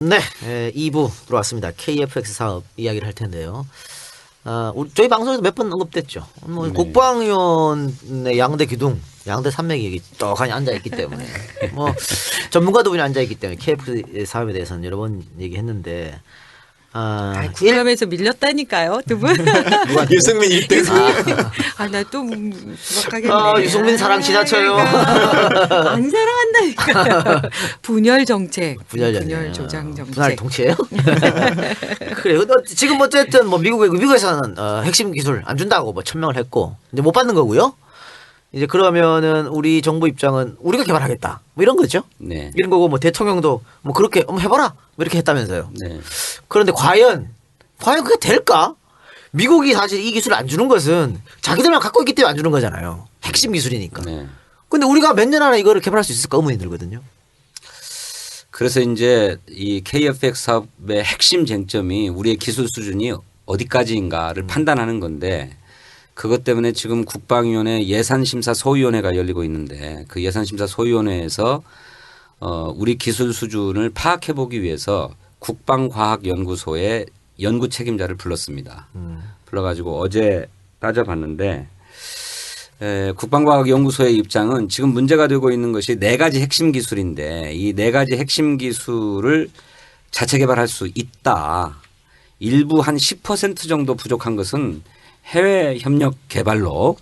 네, 2부 들어왔습니다. KFX 사업 이야기를 할 텐데요. 저희 방송에서 몇 번 언급됐죠. 뭐 네. 국방위원회 양대 기둥, 양대 산맥이 여기 떡하니 앉아 있기 때문에 뭐 전문가도 분이 앉아 있기 때문에 KFX 사업에 대해서는 여러 번 얘기했는데. 국감에서 밀렸다니까요, 두 분. 누가 유승민 1등. 나 또 부박하겠네. 유승민 사랑 지나쳐요. 안 사랑한다니까. 분열 정책. 분열 조장 정책. 분할 통치예요? 그래. 지금 어쨌든 뭐 미국에서는 핵심 기술 안 준다고 뭐 천명을 했고 이제 못 받는 거고요. 이제 그러면은 우리 정부 입장은 우리가 개발하겠다. 뭐 이런 거죠. 네. 이런 거고 뭐 대통령도 뭐 그렇게 해봐라. 뭐 이렇게 했다면서요. 네. 그런데 과연 그게 될까? 미국이 사실 이 기술을 안 주는 것은 자기들만 갖고 있기 때문에 안 주는 거잖아요. 핵심 기술이니까. 네. 근데 우리가 몇 년 안에 이거를 개발할 수 있을까 의문이 들거든요. 그래서 이제 이 KFX 사업의 핵심 쟁점이 우리의 기술 수준이 어디까지인가를 판단하는 건데 그것 때문에 지금 국방위원회 예산심사소위원회가 열리고 있는데 그 예산심사소위원회에서 우리 기술 수준을 파악해 보기 위해서 국방과학연구소의 연구 책임자를 불렀습니다. 불러가지고 어제 따져봤는데 국방과학연구소의 입장은 지금 문제가 되고 있는 것이 4가지 핵심 기술인데 이 4가지 핵심 기술을 자체 개발할 수 있다. 일부 한 10% 정도 부족한 것은 해외 협력 개발로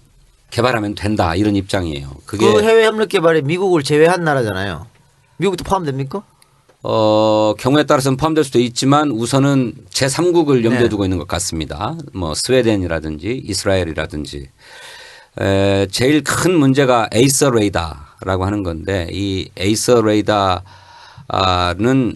개발하면 된다 이런 입장이에요. 그 해외 협력 개발에 미국을 제외한 나라잖아요. 미국도 포함됩니까? 경우에 따라서는 포함될 수도 있지만 우선은 제3국을 염두에 네. 두고 있는 것 같습니다. 뭐 스웨덴이라든지 이스라엘이라든지 제일 큰 문제가 에이서 레이더라고 하는 건데 이 에이서 레이더는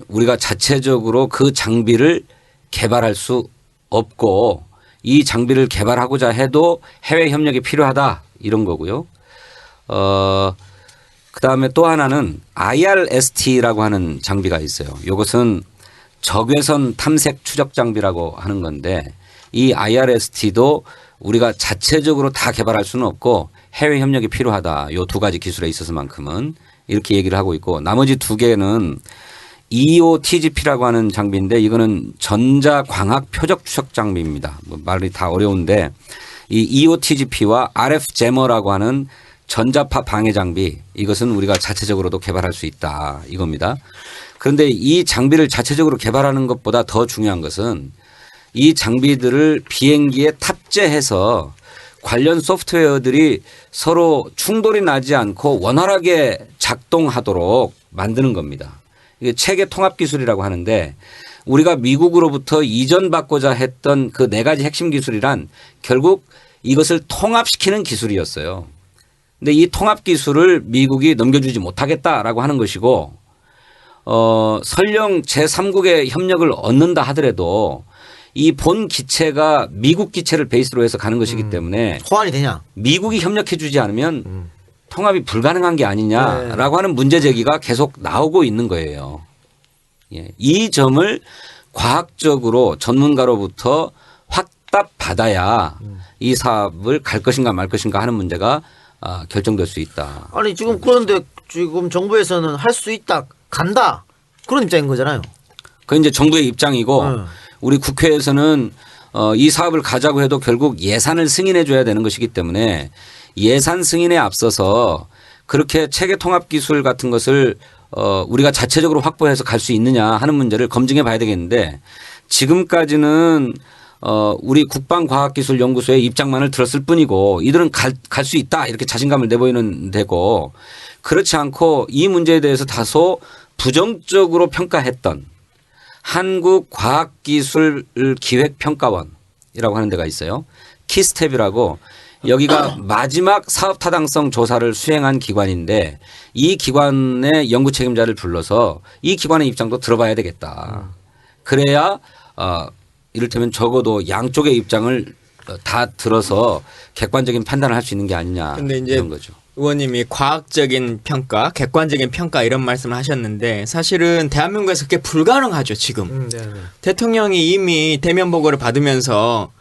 우리가 자체적으로 그 장비를 개발할 수 없고 이 장비를 개발하고자 해도 해외 협력이 필요하다 이런 거고요. 그다음에 또 하나는 IRST라고 하는 장비가 있어요. 이것은 적외선 탐색 추적 장비라고 하는 건데 이 IRST도 우리가 자체적으로 다 개발할 수는 없고 해외 협력이 필요하다. 이 2가지 기술에 있어서만큼은 이렇게 얘기를 하고 있고 나머지 2개는 EOTGP라고 하는 장비인데 이거는 전자광학 표적 추적 장비입니다. 뭐 말이 다 어려운데 이 EOTGP와 RF 제머라고 하는 전자파 방해 장비 이것은 우리가 자체적으로도 개발할 수 있다 이겁니다. 그런데 이 장비를 자체적으로 개발하는 것보다 더 중요한 것은 이 장비들을 비행기에 탑재해서 관련 소프트웨어들이 서로 충돌이 나지 않고 원활하게 작동하도록 만드는 겁니다. 이게 체계 통합 기술이라고 하는데 우리가 미국으로부터 이전받고자 했던 그 4가지 핵심 기술이란 결국 이것을 통합시키는 기술이었어요. 근데 이 통합 기술을 미국이 넘겨주지 못하겠다라고 하는 것이고 설령 제3국의 협력을 얻는다 하더라도 이 본 기체가 미국 기체를 베이스로 해서 가는 것이기 때문에 호환이 되냐? 미국이 협력해 주지 않으면 통합이 불가능한 게 아니냐라고 하는 문제 제기가 계속 나오고 있는 거예요. 예. 이 점을 과학적으로 전문가로부터 확답 받아야 이 사업을 갈 것인가 말 것인가 하는 문제가 결정될 수 있다. 아니 지금 그런데 지금 정부에서는 할 수 있다, 간다 그런 입장인 거잖아요. 그건 이제 정부의 입장이고 우리 국회에서는 이 사업을 가자고 해도 결국 예산을 승인해 줘야 되는 것이기 때문에 예산 승인에 앞서서 그렇게 체계 통합 기술 같은 것을 우리가 자체적으로 확보해서 갈 수 있느냐 하는 문제를 검증해 봐야 되겠는데 지금까지는 우리 국방과학기술연구소의 입장만을 들었을 뿐이고 이들은 갈 수 있다 이렇게 자신감을 내보이는 데고 그렇지 않고 이 문제에 대해서 다소 부정적으로 평가했던 한국과학기술기획평가원이라고 하는 데가 있어요. 키스텝이라고 여기가 마지막 사업 타당성 조사를 수행한 기관인데 이 기관의 연구 책임자를 불러서 이 기관의 입장도 들어봐야 되겠다. 그래야 이를테면 적어도 양쪽의 입장을 다 들어서 객관적인 판단을 할 수 있는 게 아니냐 근데 이제 이런 거죠. 의원님이 과학적인 평가, 객관적인 평가 이런 말씀을 하셨는데 사실은 대한민국에서 그게 불가능하죠 지금. 대통령이 이미 대면 보고를 받으면서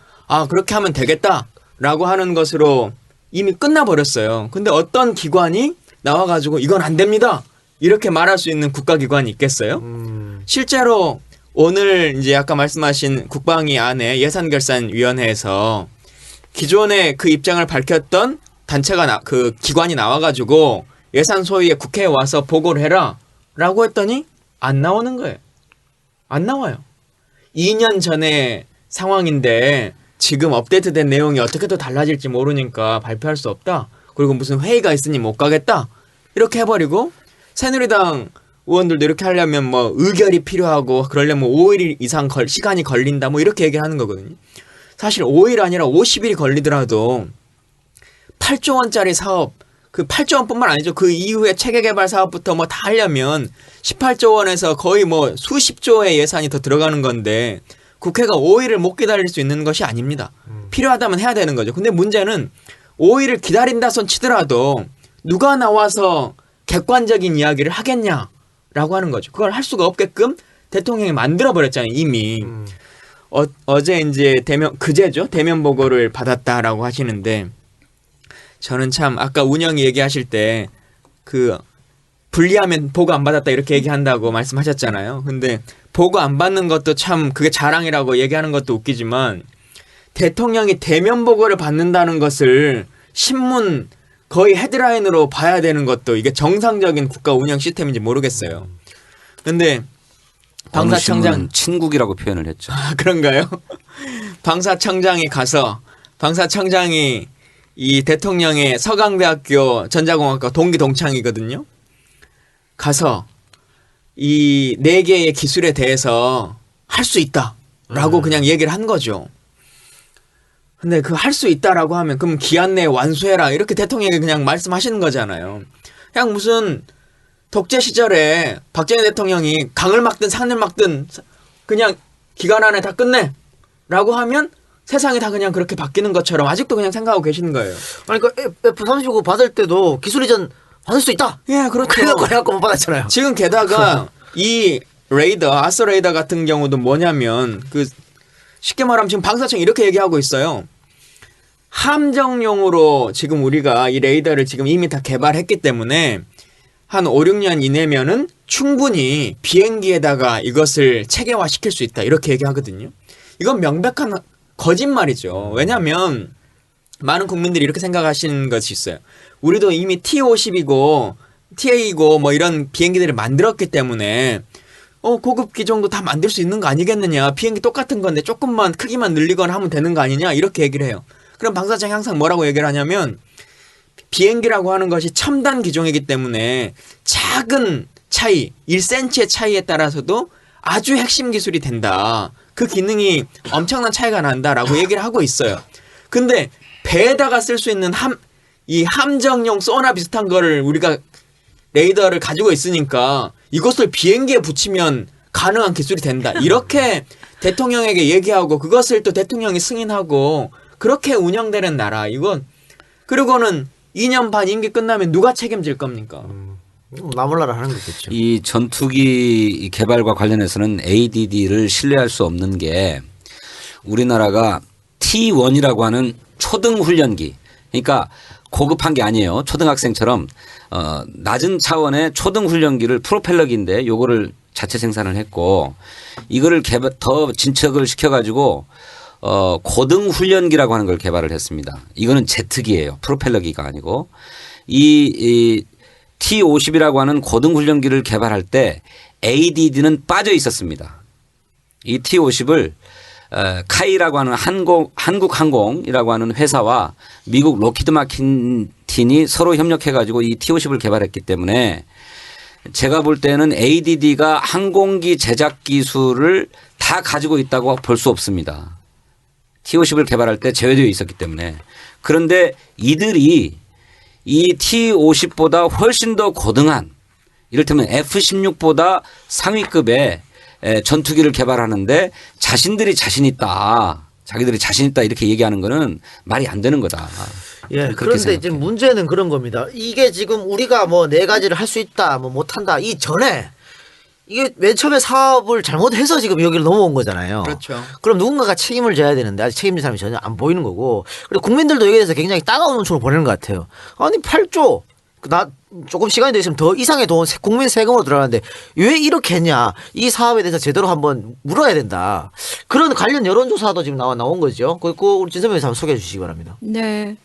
그렇게 하면 되겠다라고 하는 것으로 이미 끝나버렸어요. 근데 어떤 기관이 나와가지고 이건 안 됩니다. 이렇게 말할 수 있는 국가기관이 있겠어요? 실제로 오늘 이제 아까 말씀하신 국방위 안에 예산결산위원회에서 기존에 그 입장을 밝혔던 단체가 그 기관이 나와가지고 예산 소위에 국회에 와서 보고를 해라 라고 했더니 안 나오는 거예요. 안 나와요. 2년 전의 상황인데 지금 업데이트된 내용이 어떻게 또 달라질지 모르니까 발표할 수 없다. 그리고 무슨 회의가 있으니 못 가겠다. 이렇게 해버리고 새누리당 의원들도 이렇게 하려면 뭐 의결이 필요하고 그러려면 5일 이상 시간이 걸린다 뭐 이렇게 얘기를 하는 거거든요. 사실 5일 아니라 50일이 걸리더라도 8조 원짜리 사업 그 8조 원뿐만 아니죠. 그 이후에 체계개발 사업부터 뭐 다 하려면 18조 원에서 거의 뭐 수십조의 예산이 더 들어가는 건데 국회가 5일을 못 기다릴 수 있는 것이 아닙니다. 필요하다면 해야 되는 거죠. 근데 문제는 5일을 기다린다 손 치더라도 누가 나와서 객관적인 이야기를 하겠냐라고 하는 거죠. 그걸 할 수가 없게끔 대통령이 만들어버렸잖아요. 이미. 어제 이제 그제죠. 대면 보고를 받았다라고 하시는데 저는 참 아까 운영이 얘기하실 때 그 불리하면 보고 안 받았다 이렇게 얘기한다고 말씀하셨잖아요. 근데 보고 안 받는 것도 참 그게 자랑이라고 얘기하는 것도 웃기지만 대통령이 대면 보고를 받는다는 것을 신문 거의 헤드라인으로 봐야 되는 것도 이게 정상적인 국가 운영 시스템인지 모르겠어요. 근데 방사청장 친국이라고 표현을 했죠. 아, 그런가요? 방사청장이 가서 방사청장이 이 대통령의 서강대학교 전자공학과 동기 동창이거든요. 가서 이 4개의 기술에 대해서 할 수 있다라고 그냥 얘기를 한 거죠. 근데 그 할 수 있다라고 하면 그럼 기한 내에 완수해라 이렇게 대통령이 그냥 말씀하시는 거잖아요. 그냥 무슨 독재 시절에 박정희 대통령이 강을 막든 산을 막든 그냥 기간 안에 다 끝내라고 하면 세상이 다 그냥 그렇게 바뀌는 것처럼 아직도 그냥 생각하고 계시는 거예요. 아니 그러니까 F-35 받을 때도 기술 이전 받을 수 있다. 예, 그렇죠. 그래갖고 못 받았잖아요. 지금 게다가 이 레이더, 아스 레이더 같은 경우도 뭐냐면 그 쉽게 말하면 지금 방사청 이렇게 얘기하고 있어요. 함정용으로 지금 우리가 이 레이더를 지금 이미 다 개발했기 때문에 한 5, 6년 이내면은 충분히 비행기에다가 이것을 체계화 시킬 수 있다. 이렇게 얘기하거든요. 이건 명백한 거짓말이죠. 왜냐하면 많은 국민들이 이렇게 생각하시는 것이 있어요. 우리도 이미 T-50이고 TA이고 뭐 이런 비행기들을 만들었기 때문에 고급 기종도 다 만들 수 있는 거 아니겠느냐. 비행기 똑같은 건데 조금만 크기만 늘리거나 하면 되는 거 아니냐. 이렇게 얘기를 해요. 그럼 방사청이 항상 뭐라고 얘기를 하냐면 비행기라고 하는 것이 첨단 기종이기 때문에 작은 차이, 1cm의 차이에 따라서도 아주 핵심 기술이 된다. 그 기능이 엄청난 차이가 난다라고 얘기를 하고 있어요. 근데 배에다가 쓸 수 있는 이 함정용 소나 비슷한 거를 우리가 레이더를 가지고 있으니까 이것을 비행기에 붙이면 가능한 기술이 된다. 이렇게 대통령에게 얘기하고 그것을 또 대통령이 승인하고 그렇게 운영되는 나라. 이건 그리고는 2년 반 임기 끝나면 누가 책임질 겁니까? 나몰라라 하는 거겠죠. 이 전투기 개발과 관련해서는 ADD를 신뢰할 수 없는 게 우리나라가 T1이라고 하는 초등 훈련기. 그러니까 고급한 게 아니에요. 초등학생처럼 낮은 차원의 초등 훈련기를 프로펠러기인데 요거를 자체 생산을 했고 이거를 더 진척을 시켜가지고 고등 훈련기라고 하는 걸 개발을 했습니다. 이거는 제트기예요. 프로펠러기가 아니고 이 T-50이라고 하는 고등 훈련기를 개발할 때 ADD는 빠져 있었습니다. 이 T-50을 카이라고 하는 한국항공이라고 하는 회사와 미국 로키드 마틴이 서로 협력해가지고 이 T-50을 개발했기 때문에 제가 볼 때는 ADD가 항공기 제작 기술을 다 가지고 있다고 볼 수 없습니다. T-50을 개발할 때 제외되어 있었기 때문에. 그런데 이들이 이 T-50보다 훨씬 더 고등한 이를테면 F-16보다 상위급의 전투기를 개발하는데 자신들이 자신 있다. 자기들이 자신 있다 이렇게 얘기하는 거는 말이 안 되는 거다. 예. 그런데 이제 문제는 그런 겁니다. 이게 지금 우리가 뭐 4가지를 할 수 있다, 뭐 못한다 이 전에 이게 맨 처음에 사업을 잘못해서 지금 여기로 넘어온 거잖아요. 그렇죠. 그럼 누군가가 책임을 져야 되는데 아직 책임진 사람이 전혀 안 보이는 거고 그리고 국민들도 여기에 대해서 굉장히 따가운 눈초로 보내는 것 같아요. 아니 8조 나 조금 시간이 더 있으면 더 이상의 돈 국민 세금으로 들어가는데 왜 이렇게 했냐 이 사업에 대해서 제대로 한번 물어야 된다. 그런 관련 여론조사도 지금 나온 거죠. 그 우리 진선배 의사 한번 소개해 주시기 바랍니다. 네.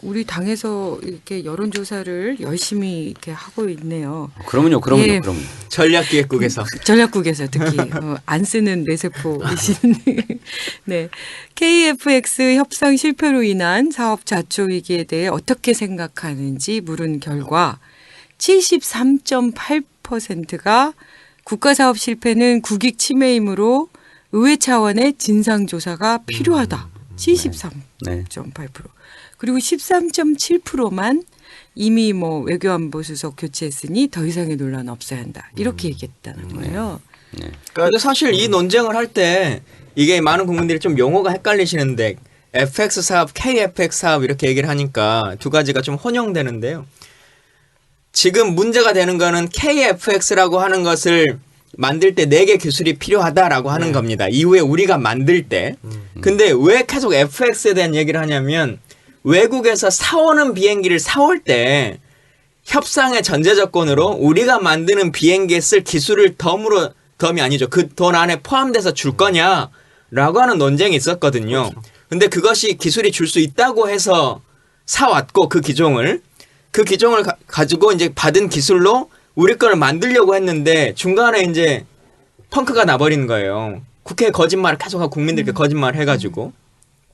우리 당에서 이렇게 여론조사를 열심히 이렇게 하고 있네요. 그러면요. 예. 전략기획국에서 전략국에서 특히 안 쓰는 뇌세포이신 네. KFX 협상 실패로 인한 사업 자초 위기에 대해 어떻게 생각하는지 물은 결과 73.8%가 국가사업 실패는 국익 침해이므로 의회 차원의 진상조사가 필요하다. 73.8%. 네. 그리고 13.7%만 이미 뭐 외교안보 수석 교체했으니 더 이상의 논란 없어야 한다. 이렇게 얘기했다는 거예요. 네. 근데 사실 이 논쟁을 할 때 이게 많은 국민들이 좀 용어가 헷갈리시는데 FX 사업, KFX 사업 이렇게 얘기를 하니까 두 가지가 좀 혼용되는데요. 지금 문제가 되는 거는 KFX라고 하는 것을 만들 때 4개 기술이 필요하다라고 하는 겁니다. 이후에 우리가 만들 때. 근데 왜 계속 FX에 대한 얘기를 하냐면 외국에서 사오는 비행기를 사올 때 협상의 전제 조건으로 우리가 만드는 비행기에 쓸 기술을 덤이 아니죠. 그 돈 안에 포함돼서 줄 거냐라고 하는 논쟁이 있었거든요. 그렇죠. 근데 그것이 기술이 줄 수 있다고 해서 사왔고 그 기종을 가지고 이제 받은 기술로 우리 거를 만들려고 했는데 중간에 이제 펑크가 나버린 거예요. 국회에 거짓말을 계속하고 국민들께 거짓말을 해가지고.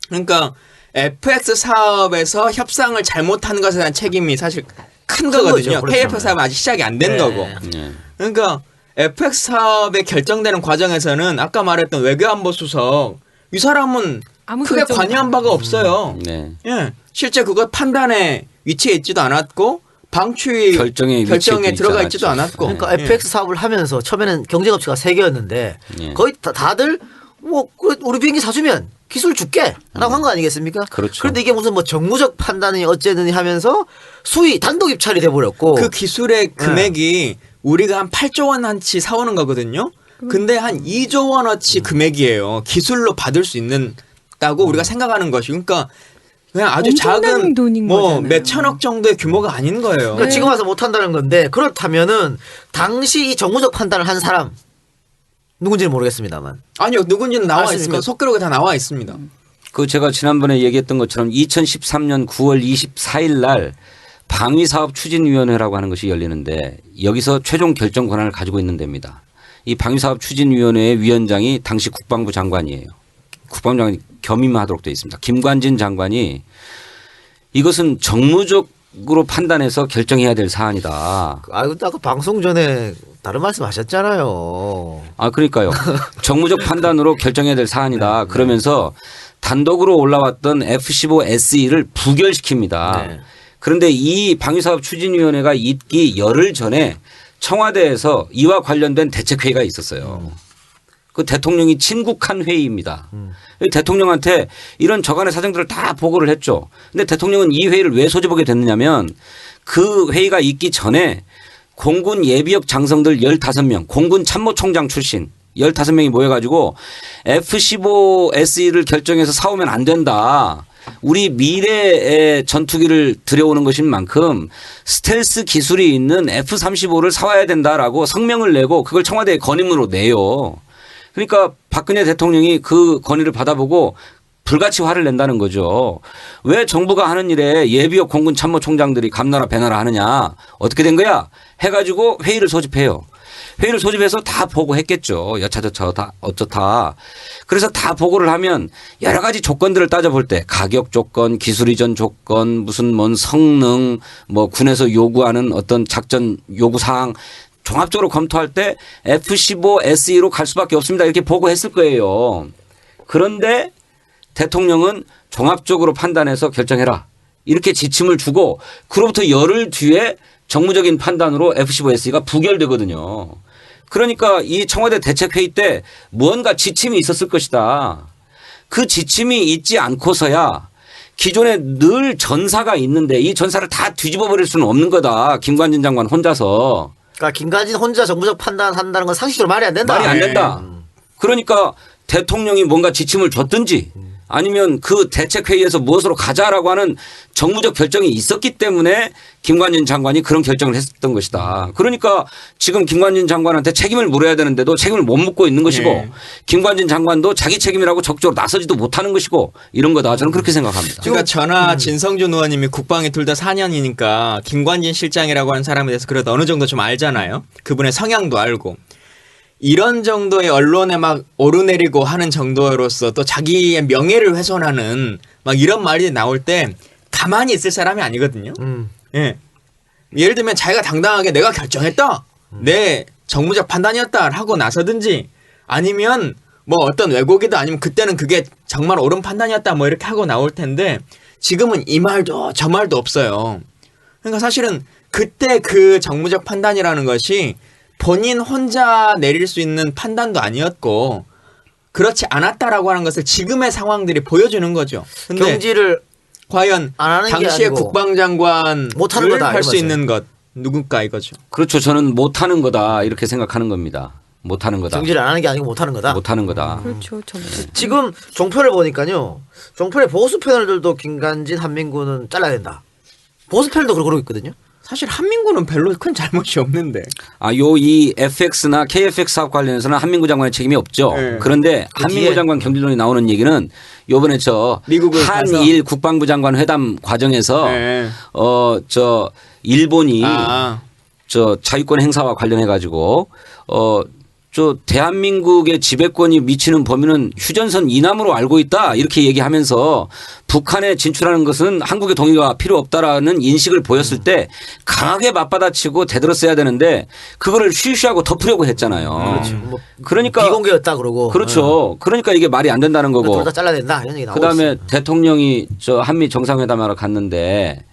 그러니까 FX 사업에서 협상을 잘못한 것에 대한 책임이 사실 큰 거거든요. 거죠. KFX 그렇죠. 사업은 아직 시작이 안 된 네. 거고. 네. 그러니까 FX 사업에 결정되는 과정에서는 아까 말했던 외교안보 수석 이 사람은 아무 크게 결정 관여한 바가 없어요. 네. 예, 실제 그거 판단에 위치해 있지도 않았고 방추위 결정에 들어가 있지 있지도 않았고. 그러니까 예. FX 사업을 하면서 처음에는 경쟁업체가 3개였는데 예. 거의 다들 뭐 우리 비행기 사주면 기술 줄게 라고 한 거 아니겠습니까? 그렇죠. 그런데 이게 무슨 뭐 정무적 판단이 어쨌느니 하면서 수의 단독 입찰이 돼버렸고 그 기술의 금액이 우리가 한 8조 원어치 사오는 거거든요. 근데 한 2조 원어치 금액이에요. 기술로 받을 수 있는다고 우리가 생각하는 것이. 그러니까 그냥 아주 엄청난 작은 돈인 뭐 거잖아요. 몇 천억 정도의 규모가 아닌 거예요. 그러니까 지금 와서 못한다는 건데 그렇다면은 당시 이 정무적 판단을 한 사람 누군지는 모르겠습니다만 아니요, 누군지는 나와 알습니까? 있습니다. 속기록에 다 나와 있습니다. 그 제가 지난번에 얘기했던 것처럼 2013년 9월 24일 날 방위사업 추진위원회라고 하는 것이 열리는데 여기서 최종 결정 권한을 가지고 있는 데입니다. 이 방위사업 추진위원회의 위원장이 당시 국방부 장관이에요. 국방부 장관이 겸임하도록 되어 있습니다. 김관진 장관이 이것은 정무적으로 판단해서 결정해야 될 사안이다. 아유 아까 방송 전에 다른 말씀 하셨잖아요. 아 그러니까요. 정무적 판단으로 결정해야 될 사안이다. 그러면서 단독으로 올라왔던 F-15SE를 부결시킵니다. 네. 그런데 이 방위사업 추진위원회가 있기 열흘 전에 청와대에서 이와 관련된 대책회의가 있었어요. 그 대통령이 친국한 회의입니다. 대통령한테 이런 저간의 사정들을 다 보고를 했죠. 근데 대통령은 이 회의를 왜 소집하게 됐느냐면 그 회의가 있기 전에 공군 예비역 장성들 15명, 공군 참모총장 출신 15명이 모여가지고 F-15SE를 결정해서 사오면 안 된다. 우리 미래의 전투기를 들여오는 것인 만큼 스텔스 기술이 있는 F-35를 사와야 된다라고 성명을 내고 그걸 청와대에 건의문으로 내요. 그러니까 박근혜 대통령이 그 건의를 받아보고 불같이 화를 낸다는 거죠. 왜 정부가 하는 일에 예비역 공군 참모총장들이 감나라 배나라 하느냐. 어떻게 된 거야? 해가지고 회의를 소집해요. 회의를 소집해서 다 보고했겠죠. 여차저차 다 어쩌다. 그래서 다 보고를 하면 여러 가지 조건들을 따져볼 때 가격 조건, 기술 이전 조건, 무슨 뭔 성능, 뭐 군에서 요구하는 어떤 작전 요구 사항 종합적으로 검토할 때 F-15SE로 갈 수밖에 없습니다. 이렇게 보고했을 거예요. 그런데 대통령은 종합적으로 판단해서 결정해라. 이렇게 지침을 주고 그로부터 열흘 뒤에 정무적인 판단으로 F-15SE가 부결되거든요. 그러니까 이 청와대 대책회의 때 무언가 지침이 있었을 것이다. 그 지침이 있지 않고서야 기존에 늘 전사가 있는데 이 전사를 다 뒤집어 버릴 수는 없는 거다. 김관진 장관 혼자서. 그러니까 김관진 혼자 정부적 판단한다는 건 상식적으로 말이 안 된다. 말이 안 된다. 그러니까 대통령이 뭔가 지침을 줬든지 아니면 그 대책회의에서 무엇으로 가자라고 하는 정무적 결정이 있었기 때문에 김관진 장관이 그런 결정을 했었던 것이다. 그러니까 지금 김관진 장관한테 책임을 물어야 되는데도 책임을 못 묻고 있는 것이고 네. 김관진 장관도 자기 책임이라고 적극적으로 나서지도 못하는 것이고 이런 거다. 저는 그렇게 생각합니다. 그러니까 전하 진성준 의원님이 국방에 둘 다 4년이니까 김관진 실장이라고 하는 사람에 대해서 그래도 어느 정도 좀 알잖아요. 그분의 성향도 알고. 이런 정도의 언론에 막 오르내리고 하는 정도로서 또 자기의 명예를 훼손하는 막 이런 말이 나올 때 가만히 있을 사람이 아니거든요. 예. 예를 들면 자기가 당당하게 내가 결정했다. 내 정무적 판단이었다 하고 나서든지 아니면 뭐 어떤 왜곡이다 아니면 그때는 그게 정말 옳은 판단이었다 뭐 이렇게 하고 나올 텐데 지금은 이 말도 저 말도 없어요. 그러니까 사실은 그때 그 정무적 판단이라는 것이 본인 혼자 내릴 수 있는 판단도 아니었고 그렇지 않았다라고 하는 것을 지금의 상황들이 보여주는 거죠. 근데 경지를 과연 안 하는 게 당시의 아니고 국방장관을 못하는 거다, 할 수 이런 있는 것 누군가 이거죠. 그렇죠. 저는 못하는 거다 이렇게 생각하는 겁니다. 못하는 거다. 경지를 안 하는 게 아니고 못하는 거다. 못하는 거다. 그렇죠. 지금 종편을 보니까요. 종편의 보수 패널들도 김관진, 한민구는 잘라야 된다. 보수 패널도 그러고 있거든요. 사실 한민구는 별로 큰 잘못이 없는데. 이 FX나 KFX 사업 관련해서는 한민구 장관의 책임이 없죠. 네. 그런데 한민구 장관 경질론이 나오는 얘기는 요번에 미국을 한일 국방부 장관 회담 과정에서 네. 일본이 아. 자유권 행사와 관련해 가지고 대한민국의 지배권이 미치는 범위는 휴전선 이남으로 알고 있다 이렇게 얘기하면서 북한에 진출하는 것은 한국의 동의가 필요 없다라는 인식을 보였을 때 강하게 맞받아치고 대들었어야 되는데 그거를 쉬쉬하고 덮으려고 했잖아요. 뭐 그러니까 비공개였다 그러고. 그렇죠. 그러니까 이게 말이 안 된다는 거고. 둘 다 잘라야 된다 이런 얘기 나오고 그다음에 있어요. 대통령이 한미 정상회담하러 갔는데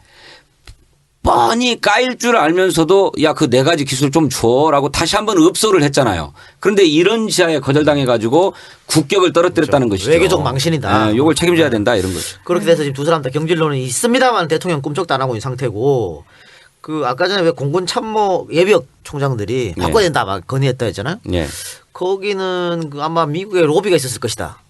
뻔히 까일 줄 알면서도 야 그 네 가지 기술 좀 줘라고 다시 한번 읍소를 했잖아요. 그런데 이런 지하에 거절당해 가지고 국격을 떨어뜨렸다는 것이죠. 외교적 망신이다. 이걸 책임져야 된다 이런 거죠. 그렇게 돼서 지금 두 사람 다 경질론이 있습니다만 대통령 꿈쩍도 안 하고 있는 상태고 그 아까 전에 왜 공군 참모 예비역 총장들이 바꿔야 된다 막 건의했다 했잖아요. 예. 거기는 아마 미국의 로비가 있었을 것이다.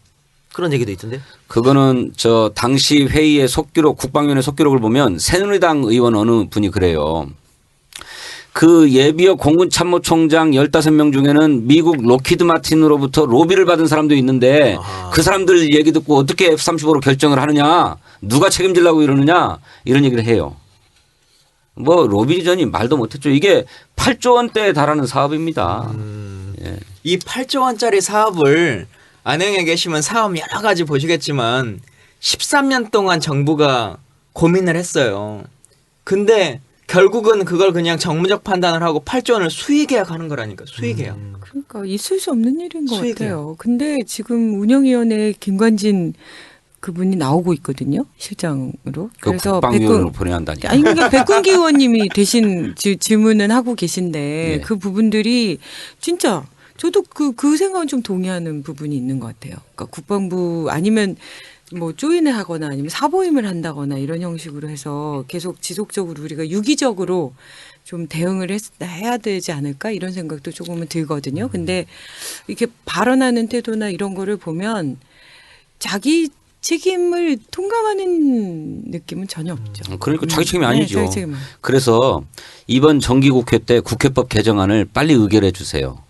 그런 얘기도 있던데. 그거는 당시 회의의 속기록 국방위원회 속기록을 보면 새누리당 의원 어느 분이 그래요. 그 예비역 공군 참모총장 15명 중에는 미국 로키드 마틴으로부터 로비를 받은 사람도 있는데 그 사람들 얘기 듣고 어떻게 F-35로 결정을 하느냐 누가 책임지려고 이러느냐 이런 얘기를 해요. 뭐 로비전이 말도 못했죠. 이게 8조 원대에 달하는 사업입니다. 예. 이 8조 원짜리 사업을 안양에 계시면 사업 여러 가지 보시겠지만 13년 동안 정부가 고민을 했어요. 근데 결국은 그걸 그냥 정무적 판단을 하고 8조 원을 수의계약하는 거라니까. 수의계약. 그러니까 있을 수 없는 일인 것 수익이야. 같아요. 근데 지금 운영위원회 김관진 그분이 나오고 있거든요. 실장으로. 그래서 국방위원회로 보내야 한다니까. 아니 그러니까 백군기 의원님이 대신 질문은 하고 계신데 네. 그 부분들이 진짜 저도 그 생각은 좀 동의하는 부분이 있는 것 같아요. 그러니까 국방부 아니면 뭐 조인을 하거나 아니면 사보임을 한다거나 이런 형식으로 해서 계속 지속적으로 우리가 유기적으로 좀 대응을 해야 되지 않을까 이런 생각도 조금은 들거든요. 근데 이렇게 발언하는 태도나 이런 거를 보면 자기 책임을 통감하는 느낌은 전혀 없죠. 그러니까 자기 책임이 아니죠. 네, 자기 책임은. 그래서 이번 정기국회 때 국회법 개정안을 빨리 의결해 주세요.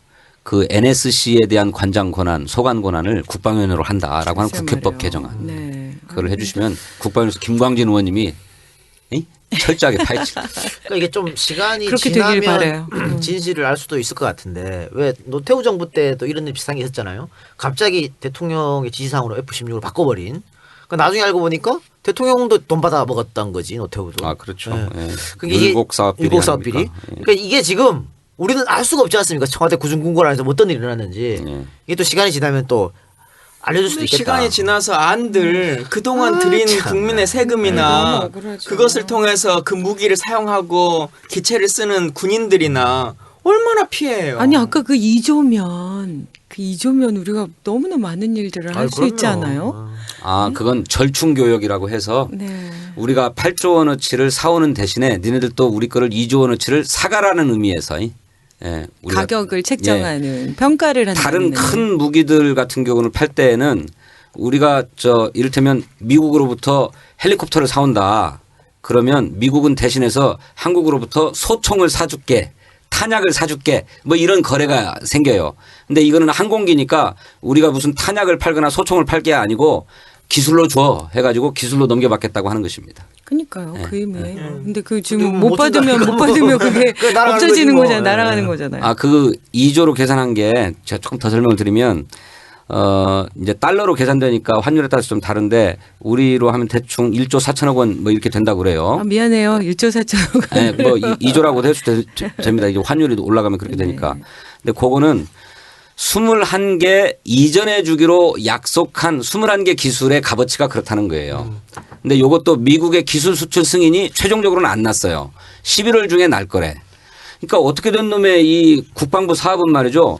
그 NSC에 대한 관장 권한, 소관 권한을 국방위원회로 한다라고 하는 국회법 말이에요. 개정안. 네. 그걸 해주시면 국방위원회에서 김광진 의원님이 철저하게 파헤칠. 그러니까 이게 좀 시간이 그렇게 되길 바라요. 지나면 진실을 알 수도 있을 것 같은데 왜 노태우 정부 때도 이런 일 비슷한 게 있었잖아요. 갑자기 대통령의 지시사항으로 F-16을 바꿔버린. 그러니까 나중에 알고 보니까 대통령도 돈 받아 먹었던 거지 노태우도. 아 그렇죠. 네. 예. 그게 이게 율곡 사업비리. 율곡 사업비리. 아닙니까? 예. 그러니까 이게 지금 우리는 알 수가 없지 않습니까? 청와대 구중궁궐 안에서 어떤 일이 일어났는지. 예. 이게 또 시간이 지나면 또 알려줄 수도 있겠다. 시간이 지나서 안들 그동안 드린 참나. 국민의 너무 세금이나 억울하죠. 그것을 통해서 그 무기를 사용하고 기체를 쓰는 군인들이나 얼마나 피해요. 아니 아까 그 2조면 우리가 너무나 많은 일들을 할 수 있지 않아요? 아 그건 절충교역이라고 해서 네. 우리가 8조 원어치를 사오는 대신에 니네들 또 우리 거를 2조 원어치를 사가라는 의미에서 예, 우리가 가격을 책정하는 평가를 하는 다른 큰 무기들 같은 경우는 팔 때에는 우리가 이를테면 미국으로부터 헬리콥터를 사온다. 그러면 미국은 대신해서 한국으로부터 소총을 사줄게. 탄약을 사줄게. 뭐 이런 거래가 생겨요. 근데 이거는 항공기니까 우리가 무슨 탄약을 팔거나 소총을 팔 게 아니고 기술로 줘 해가지고 기술로 넘겨받겠다고 하는 것입니다. 그러니까요. 네. 그 의미에. 네. 근데 그 지금 근데 못 못 받으면 준다. 못 받으면 그게 그게 날아가는 없어지는 거지 뭐. 거잖아요. 네. 날아가는 거잖아요. 그 2조로 계산한 게 제가 조금 더 설명을 드리면 이제 달러로 계산되니까 환율에 따라서 좀 다른데 우리로 하면 대충 1조 4천억 원 뭐 이렇게 된다고 그래요. 아, 미안해요. 1조 4천억. 네, 뭐 2조라고도 해도 됩니다. 이제 환율이 올라가면 그렇게 되니까. 근데 그거는 21개 이전해 주기로 약속한 21개 기술의 값어치가 그렇다는 거예요. 근데 이것도 미국의 기술 수출 승인이 최종적으로는 안 났어요. 11월 중에 날 거래. 그러니까 어떻게 된 놈의 이 국방부 사업은 말이죠.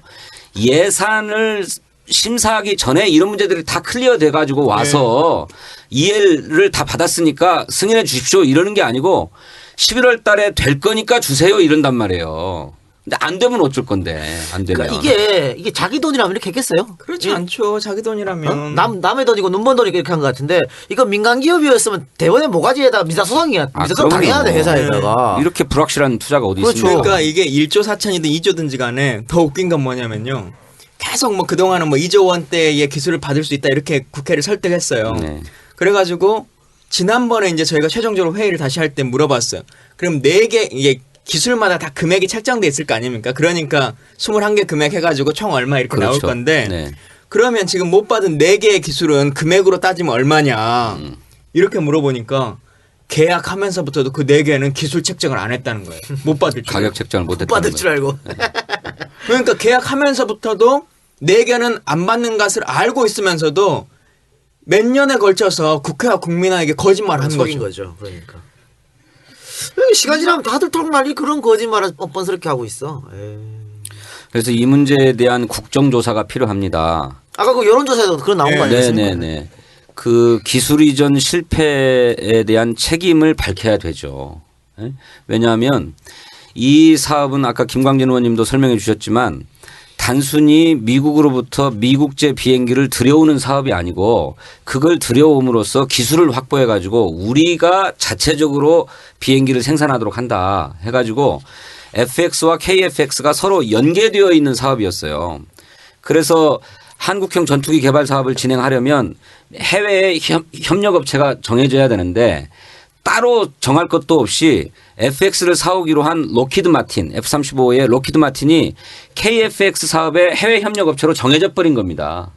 예산을 심사하기 전에 이런 문제들이 다 클리어 돼 가지고 와서 이해를 다 받았으니까 승인해 주십시오 이러는 게 아니고 11월 달에 될 거니까 주세요 이런단 말이에요. 근데 안 되면 어쩔 건데 안 되면. 그러니까 이게 자기 돈이라면 이렇게 했겠어요? 그렇지 예. 않죠. 자기 돈이라면. 남의 돈이고 눈먼 돈이고 이렇게 한 것 같은데 이거 민간 기업이었으면 대원의 모가지에다 미사소송이야. 미사소송 그럼요. 당해야 돼 회사에다가. 이렇게 불확실한 투자가 어디 그렇죠. 있습니까? 그러니까 이게 1조 4천이든 2조든지 간에 더 웃긴 건 뭐냐면요. 계속 뭐 그동안은 뭐 2조 원대의 기술을 받을 수 있다 이렇게 국회를 설득했어요. 네. 그래가지고 지난번에 이제 저희가 최종적으로 회의를 다시 할 때 물어봤어요. 그럼 4개 이게 기술마다 다 금액이 책정돼 있을 거 아닙니까? 그러니까 21개 금액 해가지고 총 얼마 이렇게 나올 그렇죠. 건데 네. 그러면 지금 못 받은 4개의 기술은 금액으로 따지면 얼마냐 이렇게 물어보니까 계약하면서부터도 그 4개는 기술 책정을 안 했다는 거예요. 못 받을 줄 가격 책정을 못 못 했다는 받을 거예요. 줄 알고. 그러니까 계약하면서부터도 4개는 안 받는 것을 알고 있으면서도 몇 년에 걸쳐서 국회와 국민에게 거짓말을 한 속인 거죠. 거죠. 그러니까. 시간 지나면 다들 턱날이 그런 거짓말을 뻔뻔스럽게 하고 있어. 에이. 그래서 이 문제에 대한 국정조사가 필요합니다. 아까 그 여론조사에도 그런 나온 거 아니었습니까? 네네네. 그 기술 이전 실패에 대한 책임을 밝혀야 되죠. 예? 왜냐하면 이 사업은 아까 김광진 의원님도 설명해 주셨지만 단순히 미국으로부터 미국제 비행기를 들여오는 사업이 아니고 그걸 들여옴으로써 기술을 확보해 가지고 우리가 자체적으로 비행기를 생산하도록 한다 해가지고 FX와 KFX가 서로 연계되어 있는 사업이었어요. 그래서 한국형 전투기 개발 사업을 진행하려면 해외의 협력업체가 정해져야 되는데 따로 정할 것도 없이 FX를 사오기로 한 로키드 마틴, F-35의 로키드 마틴이 KFX 사업의 해외 협력업체로 정해져 버린 겁니다.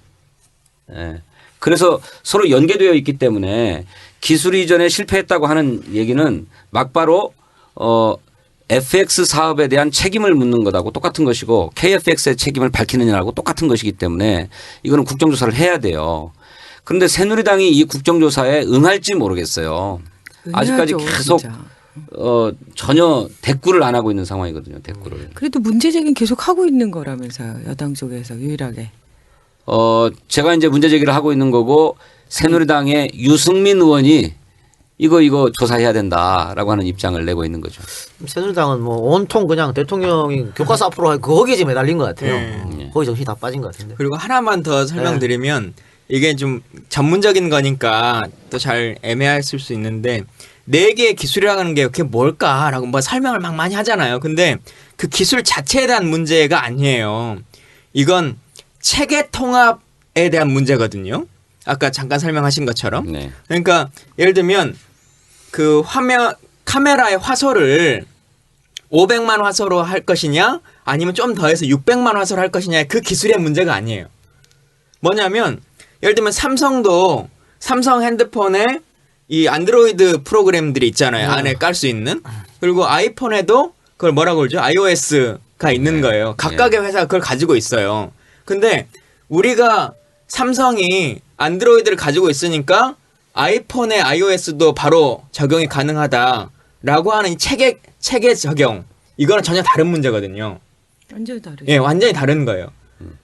예. 그래서 서로 연계되어 있기 때문에 기술 이전에 실패했다고 하는 얘기는 막바로 FX 사업에 대한 책임을 묻는 것하고 똑같은 것이고 KFX의 책임을 밝히느냐고 똑같은 것이기 때문에 이거는 국정조사를 해야 돼요. 그런데 새누리당이 이 국정조사에 응할지 모르겠어요. 아직까지 은하죠, 계속 진짜. 전혀 대꾸를 안 하고 있는 상황이거든요. 대꾸를. 그래도 문제 제기는 계속 하고 있는 거라면서요. 여당 쪽에서 유일하게. 제가 이제 문제 제기를 하고 있는 거고 새누리당의 유승민 의원이 이거 조사해야 된다라고 하는 입장을 내고 있는 거죠. 새누리당은 뭐 온통 그냥 대통령이 교과서 앞으로 거기에 지금 매달린 것 같아요. 네. 거기 정신이 다 빠진 것 같은데. 그리고 하나만 더 설명드리면 이게 좀 전문적인 거니까 또 잘 애매했을 수 있는데 4개의 기술이라는 게 그게 뭘까라고 뭐 설명을 막 많이 하잖아요. 근데 그 기술 자체에 대한 문제가 아니에요. 이건 체계 통합에 대한 문제거든요. 아까 잠깐 설명하신 것처럼. 네. 그러니까 예를 들면 그 카메라의 화소를 500만 화소로 할 것이냐 아니면 좀 더해서 600만 화소로 할 것이냐 그 기술의 문제가 아니에요. 뭐냐면 예를 들면 삼성도 삼성 핸드폰에 이 안드로이드 프로그램들이 있잖아요. 안에 깔 수 있는. 그리고 아이폰에도 그걸 뭐라고 그러죠? iOS가 있는 거예요. 각각의 회사가 그걸 가지고 있어요. 근데 우리가 삼성이 안드로이드를 가지고 있으니까 아이폰의 iOS도 바로 적용이 가능하다라고 하는 이 체계 적용. 이거는 전혀 다른 문제거든요. 완전히 다르죠. 예, 완전히 다른 거예요.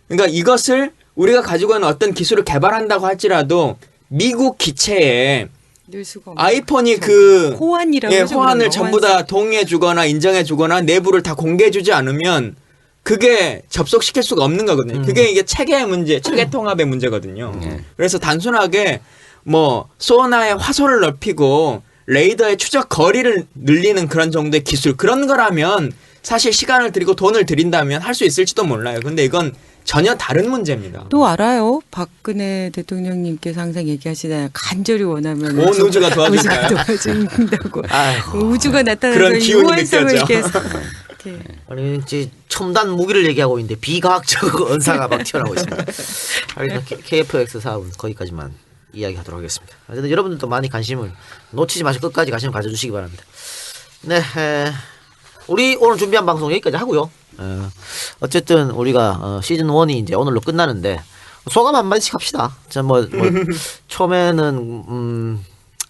그러니까 이것을 우리가 가지고 있는 어떤 기술을 개발한다고 할지라도 미국 기체에 늘 수가 없는 아이폰이 그 호환이라고 예, 하죠, 호환을 그런 거. 전부 다 동의해 주거나 인정해 주거나 내부를 다 공개해 주지 않으면 그게 접속시킬 수가 없는 거거든요. 그게 이게 체계의 문제, 체계 통합의 문제거든요. 그래서 단순하게 뭐 소나의 화소를 넓히고 레이더의 추적 거리를 늘리는 그런 정도의 기술 그런 거라면 사실 시간을 들이고 돈을 들인다면 할 수 있을지도 몰라요. 근데 이건 전혀 다른 문제입니다. 또 알아요. 박근혜 대통령님께서 항상 얘기하시잖아요. 간절히 원하면 온 우주가 도와줄까요? 도와준다고. 아이고. 우주가 나타나서 그런 기운이 유연성을 느껴져. 이렇게 이렇게. 아니 이제 첨단 무기를 얘기하고 있는데 비과학적 언사가 막 튀어나오고 있습니다. 알겠습니다. KFX 사업은 거기까지만 이야기하도록 하겠습니다. 어쨌든 여러분들도 많이 관심을 놓치지 마시고 끝까지 관심을 가져주시기 바랍니다. 네, 우리 오늘 준비한 방송 여기까지 하고요. 어쨌든 우리가 시즌 1이 이제 오늘로 끝나는데 소감 한마디씩 합시다. 뭐 처음에는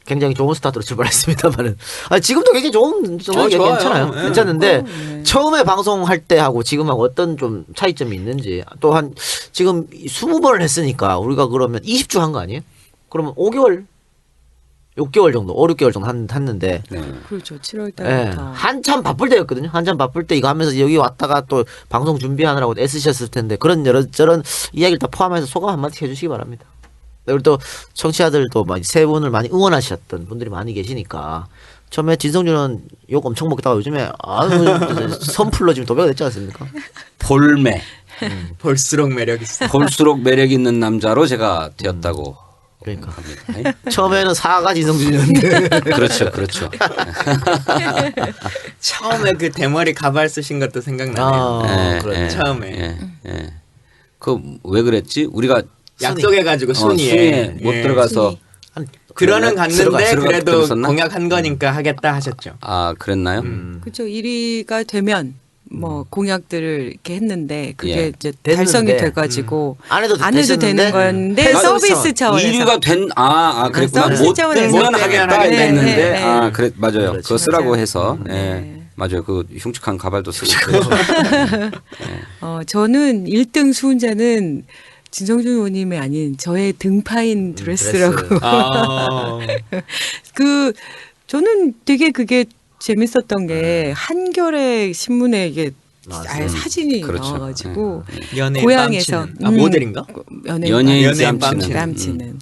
굉장히 좋은 스타트로 출발했습니다만은 지금도 굉장히 좋은 좋아요. 괜찮아요. 네. 괜찮은데 네. 처음에 방송할 때하고 지금하고 어떤 좀 차이점이 있는지 또한 지금 20번을 했으니까 우리가 그러면 20주 한 거 아니에요? 그러면 5개월 6개월 정도, 5, 6개월 정도 했는데 그렇죠. 7월 예, 달부터. 한참 바쁠 때였거든요. 한참 바쁠 때 이거 하면서 여기 왔다가 또 방송 준비하느라고 애쓰셨을 텐데 그런 저런 이야기를 다 포함해서 소감 한마디 해주시기 바랍니다. 우리 또 청취자들도 세 분을 많이 응원하셨던 분들이 많이 계시니까 처음에 진성준은 욕 엄청 먹다가 요즘에 선풀로 지금 도배가 됐지 않습니까? 볼매. 볼수록 매력 있어. 볼수록 매력 있는 남자로 제가 되었다고. 그러니까 합니다. 처음에는 사가 진성준이었는데 그렇죠, 그렇죠. 처음에 그 대머리 가발 쓰신 것도 생각나네요. 그렇죠. 처음에. 그 왜 그랬지? 우리가 약속해가지고 순위에 순위에 못 들어가서 들어는 갔는데 그래도 들었었나? 공약한 거니까 하겠다 하셨죠. 아 그랬나요? 그렇죠. 1위가 되면 뭐 공약들을 이렇게 했는데 그게 예. 이제 됐는데, 달성이 돼가지고 안 해도 되는 됐었는데, 건데 서비스 서비스 차원에서 1위가 된 그랬구나. 서비스 못 차원에서. 되면 네, 하겠다 네, 이랬는데 네, 네. 그래 맞아요. 그렇죠. 그거 쓰라고 맞아요. 해서 네. 맞아요. 그 흉측한 가발도 쓰고 저는 1등 수훈자는 진성준 의원님이 아닌 저의 등파인 드레스라고. 드레스. 아, 저는 되게 그게 재밌었던 게 한겨레 신문에 이게 맞아요. 사진이 그렇죠. 나와가지고 연예인 고향에서 빰치는. 아 모델인가? 연예인 연예인 뺨치는. 뺨치는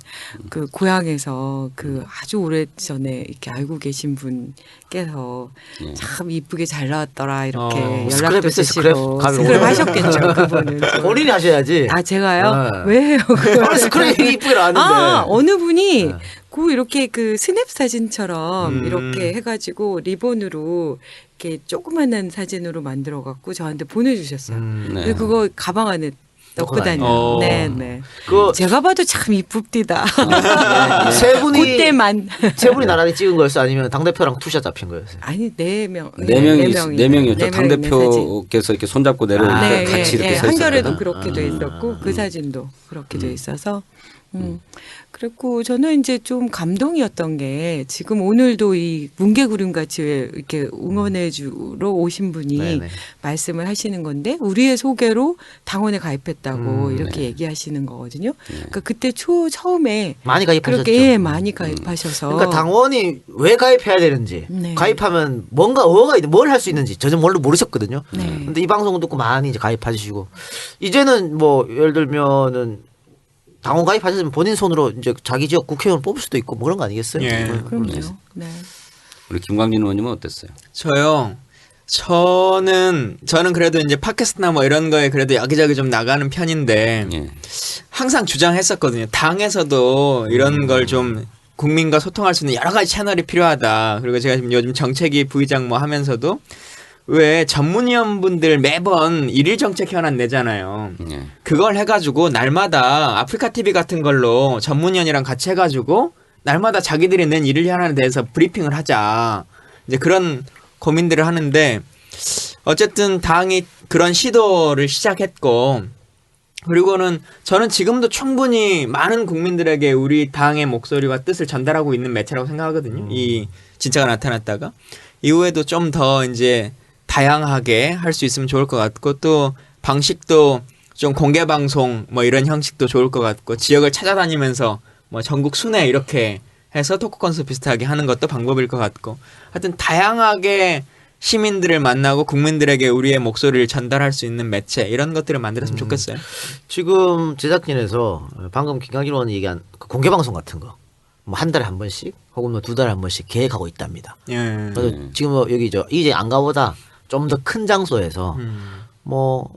그 고향에서 그 아주 오래 전에 이렇게 알고 계신 분께서 참 이쁘게 잘 나왔더라 이렇게 연락도 스크랩 했어요, 주시고 스크랩. 스크랩 하셨겠죠 그분은. 본인이 하셔야지. 제가요? 네. 왜 해요? 그걸? 스크랩이 이쁘게 나왔는데. 어느 분이 이렇게 그 스냅 사진처럼 음. 이렇게 해가지고 리본으로 이렇게 조그만한 사진으로 만들어 갖고 저한테 보내주셨어요. 네. 근데 그거 가방 안에 넣고 다녀요. 네. 그 제가 봐도 참 이쁩디다. 세 분이 그때만. 세 분이 나란히 찍은 거였어 아니면 당 대표랑 투샷 잡힌 거였어요? 아니 4명. 네 명이었죠. 당 있는 사진. 대표께서 이렇게 손잡고 내려올 때 같이 이렇게 서 한겨레도 있었거든. 그렇게 돼 있었고 그 사진도 그렇게 돼 있어서 그랬고 저는 이제 좀 감동이었던 게 지금 오늘도 이 뭉게구름 같이 이렇게 응원해 주러 오신 분이 네네. 말씀을 하시는 건데 우리의 소개로 당원에 가입했다고 이렇게 얘기하시는 거거든요. 그러니까 그때 처음에 많이 가입하셨죠. 그렇게 많이 가입하셔서 그러니까 당원이 왜 가입해야 되는지, 네. 가입하면 뭔가 어가 있는 뭘 할 수 있는지 전혀 모르셨거든요. 네. 근데 이 방송 듣고 많이 이제 가입하시고 이제는 뭐 예를 들면은 당원 가입하셨으면 본인 손으로 이제 자기 지역 국회의원 뽑을 수도 있고 뭐 그런 거 아니겠어요? 예. 그럼요. 네. 우리 김광진 의원님은 어땠어요? 저요. 저는 그래도 이제 팟캐스트나 뭐 이런 거에 그래도 여기저기 좀 나가는 편인데 예. 항상 주장했었거든요. 당에서도 이런 걸 좀 국민과 소통할 수 있는 여러 가지 채널이 필요하다. 그리고 제가 지금 요즘 정책위 부의장 뭐 하면서도 왜 전문위원분들 매번 일일 정책 현안 내잖아요. 예. 그걸 해가지고 날마다 아프리카 TV 같은 걸로 전문위원이랑 같이 해가지고 날마다 자기들이 낸 일일 현안에 대해서 브리핑을 하자. 이제 그런 고민들을 하는데 어쨌든 당이 그런 시도를 시작했고 그리고는 저는 지금도 충분히 많은 국민들에게 우리 당의 목소리와 뜻을 전달하고 있는 매체라고 생각하거든요. 이 진짜가 나타났다가 이후에도 좀 더 이제 다양하게 할 수 있으면 좋을 것 같고 또 방식도 좀 공개 방송 뭐 이런 형식도 좋을 것 같고 지역을 찾아다니면서 뭐 전국 순회 이렇게 해서 토크 콘서트 비슷하게 하는 것도 방법일 것 같고 하여튼 다양하게 시민들을 만나고 국민들에게 우리의 목소리를 전달할 수 있는 매체 이런 것들을 만들었으면 좋겠어요. 지금 제작진에서 방금 김강진 의원이 얘기한 그 공개 방송 같은 거 뭐 한 달에 한 번씩 혹은 뭐 두 달에 한 번씩 계획하고 있답니다. 예. 그래서 지금 뭐 여기 이제 안가보다 좀 더 큰 장소에서 뭐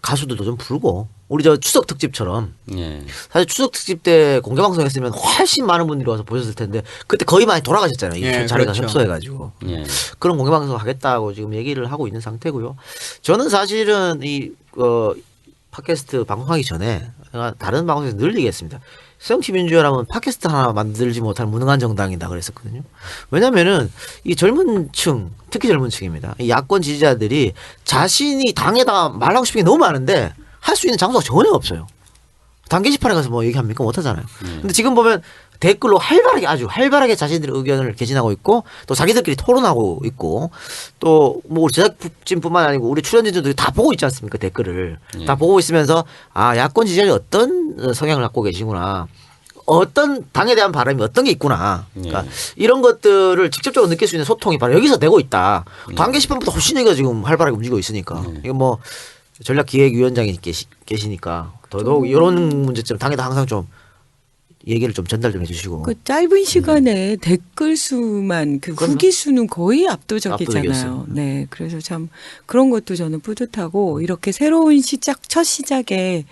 가수들도 좀 부르고 우리 저 추석 특집처럼 예. 사실 추석 특집 때 공개 방송했으면 훨씬 많은 분들이 와서 보셨을 텐데 그때 거의 많이 돌아가셨잖아요. 이 예, 자리가 그렇죠. 협소해가지고 예. 그런 공개 방송 하겠다고 지금 얘기를 하고 있는 상태고요. 저는 사실은 이 팟캐스트 방송하기 전에 제가 다른 방송에서 늘 얘기했습니다. 새정치민주연합은 팟캐스트 하나 만들지 못할 무능한 정당이다 그랬었거든요. 왜냐면은 이 젊은 층, 특히 젊은 층입니다. 이 야권 지지자들이 자신이 당에다가 말하고 싶은 게 너무 많은데 할 수 있는 장소가 전혀 없어요. 당 게시판에 가서 뭐 얘기합니까? 못 하잖아요. 근데 지금 보면 댓글로 활발하게 아주 활발하게 자신들의 의견을 개진하고 있고 또 자기들끼리 토론하고 있고 또 뭐 우리 제작진뿐만 아니고 우리 출연진들도 다 보고 있지 않습니까? 댓글을 다 보고 있으면서 아 야권 지지자들이 어떤 성향을 갖고 계시구나. 어떤 당에 대한 바람이 어떤 게 있구나. 그러니까 이런 것들을 직접적으로 느낄 수 있는 소통이 바로 여기서 되고 있다. 당 게시판보다 훨씬 여기가 지금 활발하게 움직이고 있으니까. 이거 뭐 전략기획위원장이 계시니까 더더욱 이런 문제점 당에도 항상 좀 얘기를 좀 전달 좀 해주시고. 그 짧은 시간에 댓글 수만 그 그럼요. 후기 수는 거의 압도적이잖아요. 압도적이었어요. 네, 그래서 참 그런 것도 저는 뿌듯하고 이렇게 새로운 첫 시작에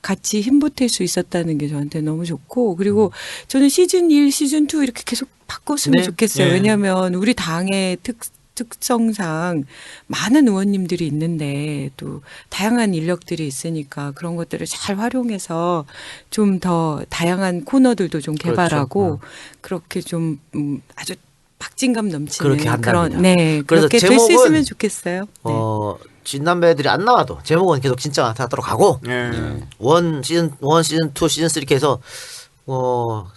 같이 힘보탤 수 있었다는 게 저한테 너무 좋고 그리고 저는 시즌 1, 시즌 2 이렇게 계속 바꿨으면 네. 좋겠어요. 네. 왜냐하면 우리 당의 특성상 많은 의원님들이 있는데 또 다양한 인력들이 있으니까 그런 것들을 잘 활용해서 좀 더 다양한 코너들도 좀 개발하고 그렇죠. 그렇게 좀 아주 박진감 넘치는 그렇게 한답니다. 그런 네 그래서 그렇게 될 수 제목은 있으면 좋겠어요. 네. 진남배들이 안 나와도 제목은 계속 진짜 나타나도록 하고 예. 시즌 2, 시즌 3 이렇게 해서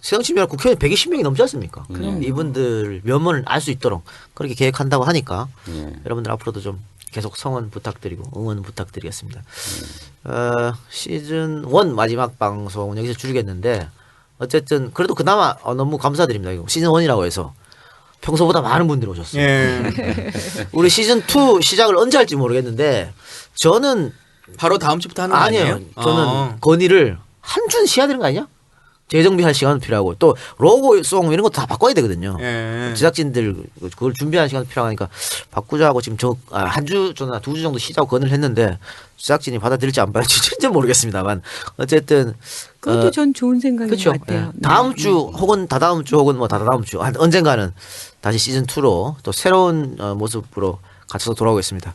새정치민주연합 국회의원 120명이 넘지 않습니까? 이분들 면모를 알 수 있도록 그렇게 계획한다고 하니까 여러분들 앞으로도 좀 계속 성원 부탁드리고 응원 부탁드리겠습니다. 시즌 1 마지막 방송은 여기서 줄이겠는데 어쨌든 그래도 그나마 너무 감사드립니다. 이거 시즌 1이라고 해서 평소보다 많은 분들이 오셨어요. 예. 우리 시즌 2 시작을 언제 할지 모르겠는데 저는 바로 다음 주부터 하는 거 아니에요? 저는 건의를 한 주는 쉬어야 되는 거 아니야? 재정비할 시간도 필요하고 또 로고송 이런 것도 다 바꿔야 되거든요. 예. 제작진들 그걸 준비하는 시간도 필요하니까 바꾸자고 지금 한 주 전이나 2주 정도 쉬자고 건의를 했는데 제작진이 받아들일지 안 받아들일지 진짜 모르겠습니다만 어쨌든 그것도 전 좋은 생각인 그렇죠. 것 같아요. 네. 다음 주 혹은 다다음 주 혹은 뭐 다다음 주 언젠가는 다시 시즌 2로 또 새로운 모습으로 갖춰서 돌아오겠습니다.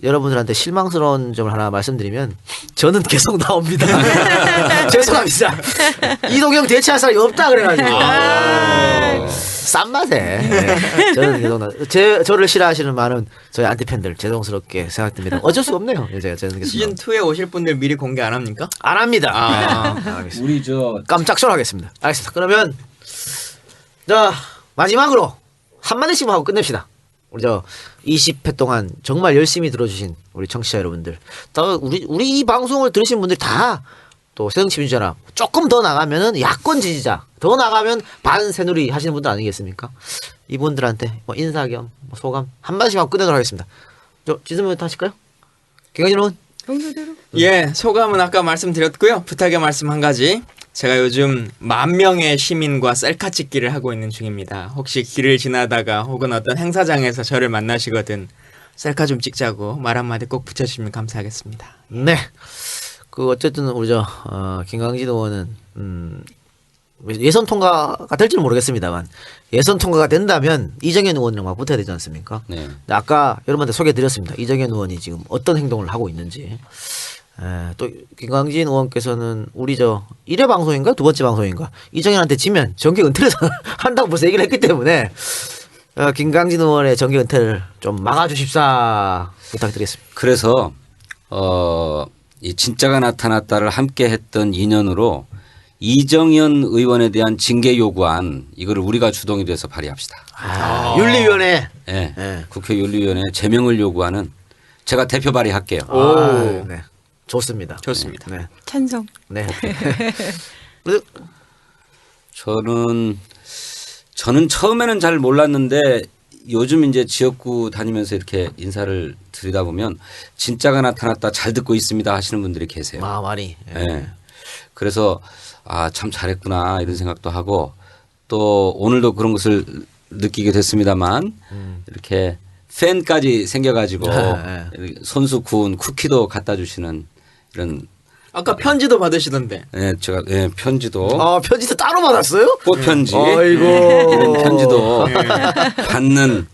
여러분들한테 실망스러운 점을 하나 말씀드리면 저는 계속 나옵니다. 죄송합니다. 이동형 대체할 사람이 없다 그래가지고 싼 맛에 네. 저는 계속 저를 싫어하시는 많은 저희 안티팬들 죄송스럽게 생각됩니다. 어쩔 수 없네요. 저는 계속 시즌 2에 오실 분들 미리 공개 안 합니까? 안 합니다. 아. 네, 알겠습니다. 우리 저 깜짝 쇼하겠습니다. 알겠습니다. 그러면 자 마지막으로 한마디씩 하고 끝냅시다. 우리 저 20회 동안 정말 열심히 들어주신 우리 청취자 여러분들, 또 우리 이 방송을 들으신 분들이 다 또 새정치민주연합 조금 더 나가면은 야권 지지자, 더 나가면 반새누리 하시는 분들 아니겠습니까? 이분들한테 뭐 인사 겸 소감 한 마디씩 하고 끝내도록 하겠습니다. 저 지수부터 하실까요? 김강진 의원. 정도대로. 예, 소감은 아까 말씀드렸고요. 부탁의 말씀 한 가지. 제가 요즘 10,000명의 시민과 셀카 찍기를 하고 있는 중입니다. 혹시 길을 지나다가 혹은 어떤 행사장에서 저를 만나시거든 셀카 좀 찍자고 말 한마디 꼭 붙여주시면 감사하겠습니다. 네. 어쨌든 우리 김강진 의원은 예선 통과가 될지는 모르겠습니다만 예선 통과가 된다면 이정현 의원이랑 막 붙어야 되지 않습니까? 네. 근데 아까 여러분한테 소개해드렸습니다. 이정현 의원이 지금 어떤 행동을 하고 있는지. 또 김강진 의원께서는 우리 1회 방송인가 2번째 방송인가 이정현한테 지면 정계 은퇴를 한다고 벌써 얘기를 했기 때문에 김강진 의원의 정계 은퇴를 좀 막아주십사 부탁드리겠습니다. 그래서 이 진짜가 나타났다를 함께 했던 인연으로 이정현 의원에 대한 징계 요구안 이거를 우리가 주동이 돼서 발의합시다. 윤리위원회. 네. 네. 국회 윤리위원회 제명을 요구하는 제가 대표 발의할게요. 네. 좋습니다. 좋습니다. 네. 찬성. 네. 그래서 저는 처음에는 잘 몰랐는데 요즘 이제 지역구 다니면서 이렇게 인사를 드리다 보면 진짜가 나타났다 잘 듣고 있습니다 하시는 분들이 계세요. 아 많이. 예. 그래서 아, 참 잘했구나 이런 생각도 하고 또 오늘도 그런 것을 느끼게 됐습니다만 이렇게 팬까지 생겨가지고 네. 손수 구운 쿠키도 갖다 주시는 이런 아까 편지도 받으시던데. 예, 제가 예, 편지도 아 편지도 따로 받았어요? 꽃 편지 아이고. 이런 편지도 받는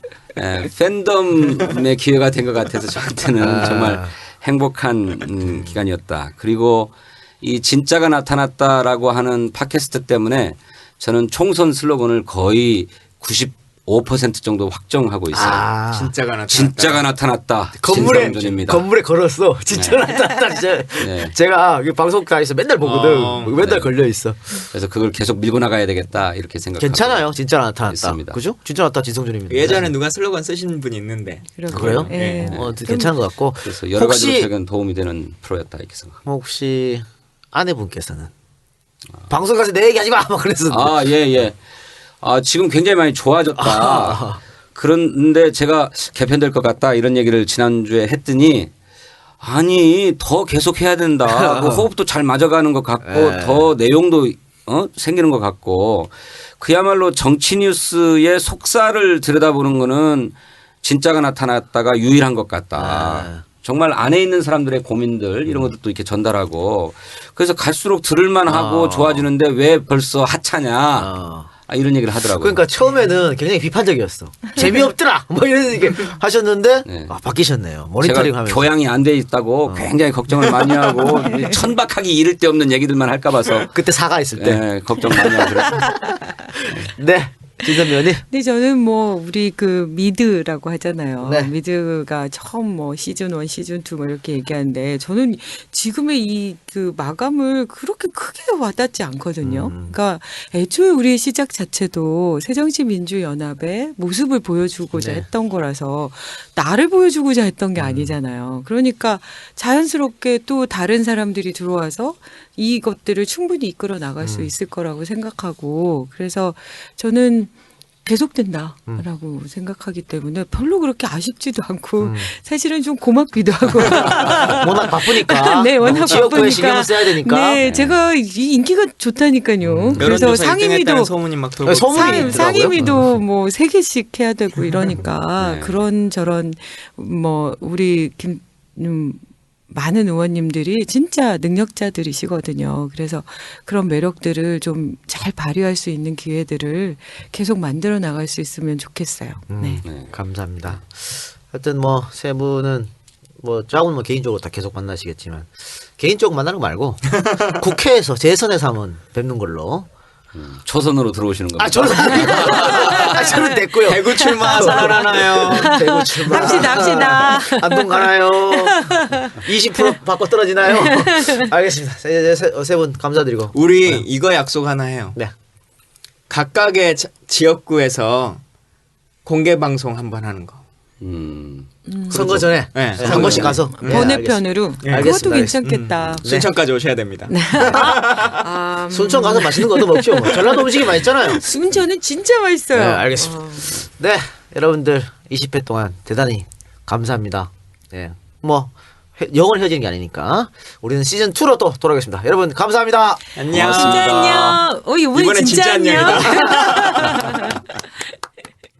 팬덤의 기회가 된 것 같아서 저한테는 정말 행복한 기간이었다. 그리고 이 진짜가 나타났다라고 하는 팟캐스트 때문에 저는 총선 슬로건을 거의 95% 정도 확정하고 있어요. 아 진짜가 나타났다. 진짜가 나타났다. 건물에 진성준입니다. 건물에 걸었어. 진짜 나타났다. 진짜. 네. 제가 방송국에서 맨날 보거든. 맨날 네. 걸려 있어. 그래서 그걸 계속 밀고 나가야 되겠다 이렇게 생각하고 괜찮아요. 진짜 나타났다. 있습니다. 그죠? 진짜 나타났다. 진성준입니다. 예전에 누가 슬로건 쓰신 분이 있는데. 그래요? 예. 괜찮은 것 같고. 그래서 여러 가지로 혹시 최근 도움이 되는 프로였다 이렇게 생각합니다. 혹시 아내분께서는 방송 가서 내 얘기하지 마. 막 그랬었는데. 아, 예, 예. 아, 지금 굉장히 많이 좋아졌다. 그런데 제가 개편될 것 같다 이런 얘기를 지난주에 했더니 아니 더 계속 해야 된다. 뭐 호흡도 잘 맞아가는 것 같고 네. 더 내용도 생기는 것 같고 그야말로 정치 뉴스의 속살을 들여다보는 거는 진짜가 나타났다가 유일한 것 같다. 네. 정말 안에 있는 사람들의 고민들 이런 것들도 이렇게 전달하고 그래서 갈수록 들을만하고 좋아지는데 왜 벌써 하차냐 이런 얘기를 하더라고요. 그러니까 처음에는 굉장히 비판적이었어. 재미없더라. 뭐 이런 얘기 하셨는데 네. 바뀌셨네요. 모니터링 제가 하면서. 교양이 안 돼 있다고 굉장히 걱정을 많이 하고 천박하기 이를 데 없는 얘기들만 할까 봐서 그때 사과했을 때. 네, 걱정 많이 하고 그랬어요. 네. 진선배님. 근데 저는 뭐 우리 그 미드라고 하잖아요. 네. 미드가 처음 뭐 시즌 1, 시즌 2 뭐 이렇게 얘기하는데 저는 지금의 이 그 마감을 그렇게 크게 와닿지 않거든요. 그러니까 애초에 우리의 시작 자체도 새정치민주연합의 모습을 보여주고자 네. 했던 거라서 나를 보여주고자 했던 게 아니잖아요. 그러니까 자연스럽게 또 다른 사람들이 들어와서 이것들을 충분히 이끌어 나갈 수 있을 거라고 생각하고 그래서 저는 계속된다라고 생각하기 때문에 별로 그렇게 아쉽지도 않고 사실은 좀 고맙기도 하고 워낙 바쁘니까. 네, 워낙 지역구에 바쁘니까. 신경을 써야 되니까. 네, 제가 이 인기가 좋다니까요. 그래서 여론조사 1등 상임위도 했다는 소문이 막 돌고. 소문이 있더라고요. 상임위도 뭐 3개씩 해야 되고 이러니까 네. 그런 저런 뭐 우리 많은 의원님들이 진짜 능력자들이시거든요. 그래서 그런 매력들을 좀 잘 발휘할 수 있는 기회들을 계속 만들어 나갈 수 있으면 좋겠어요. 네. 감사합니다. 하여튼 뭐 세 분은 뭐 저하고는 뭐 개인적으로 다 계속 만나시겠지만 개인적으로 만나는 거 말고 국회에서 재선에서 한번 뵙는 걸로. 초선으로 들어오시는 겁니다. 저는 됐고요. 대구 출마 살아나나요? 대구 출마. 합시다. 안동 가나요? 20% 바꿔 떨어지나요? 알겠습니다. 세 분 감사드리고. 우리 이거 약속 하나 해요. 네. 각각의 지역구에서 공개 방송 한번 하는 거. 선거 전에 네, 한 번씩 가서 번외편으로 네, 그것도 알겠습니다. 괜찮겠다. 순천까지 오셔야 됩니다. 순천 가서 맛있는 거 얻어 먹죠. 뭐. 전라도 음식이 맛있잖아요. 순천은 진짜 맛있어요. 네, 알겠습니다. 네, 여러분들 20회 동안 대단히 감사합니다. 네, 뭐 영원히 헤어지는 게 아니니까 우리는 시즌 2로 또 돌아오겠습니다. 여러분 감사합니다. 안녕. 진짜 안녕. 이번엔 이번엔 진짜 진짜 안녕. 안녕이다.